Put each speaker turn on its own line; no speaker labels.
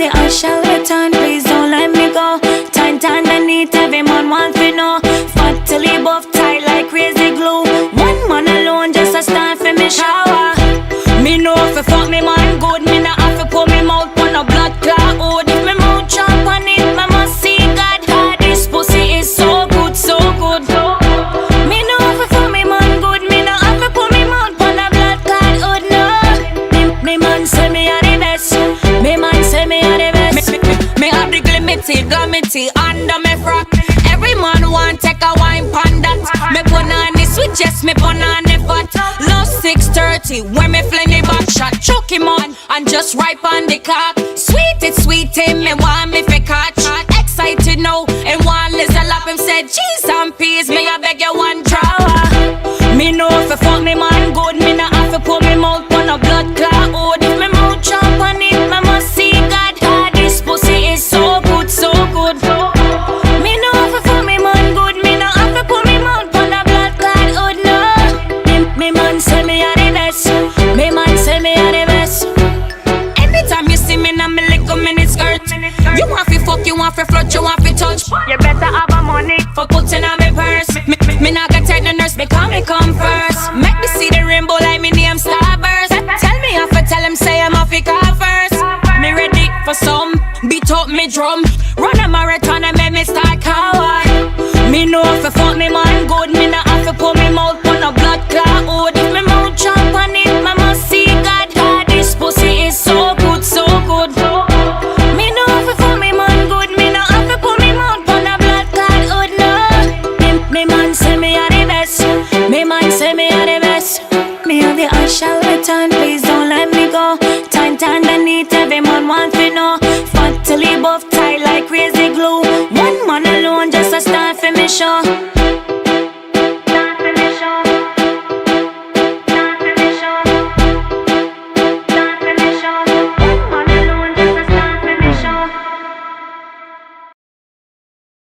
the I shall return, please don't let me go. Tight underneath, every man want to know. Fat till he buff tight like crazy glue. One man alone just a stand for me shower. Me know if fuck me man good, me not have to put me mouth on a blood clot hood. If me mouth jump on it, me must see God. God, this pussy is so good, so good. Me know if fuck me man good, me not have to put me mouth on a blood clot hood. No, me man say me a the best. Me man say me a the best. Me have the glamity under me frock. Every man want take a wine pon that. Me put on the sweet chest, me put on the fat. Love 6:30 when me fling the back shot. Choke him on and just ripe on the cock. Sweet him, me want me fi catch. Excited now and one listen lap him said cheese and peas. Me I beg you one drawer. Me know if fuck me man good, me not have to put me mouth on a blood clot hood. If me mouth jump on it, me must see God. God, this pussy is so good, so good. Me know if fuck me man good, me not have to put me mouth on a blood clot hood. No, me man say me a the best. Me man say me a the best. Anytime you see me na me little mini skirt, you want fi fuck, you want fi flirt, you want fi touch. You better have a money for putting on me purse. Me not got tell the nurse, me call me come first. Make me see the rainbow like me name Starburst. Tell me how to tell him say I'm off fi call first. Me ready for some, beat up me drum. Run a marathon and make me start coward. Me know if fuck me man good, me not have to put me mouth on a blood clot hood. If me mouth jump on it, me must see God. God, this pussy is so good, so good. Me know if fuck me man good, me not have to put me mouth on a blood clot hood. No, me man say me a the best. Me man say me a the best. Me have the I shall return, please don't let me go. Tight underneath, every man want to know. Fat till he buff tight like crazy glue. One man alone just a stand for me show.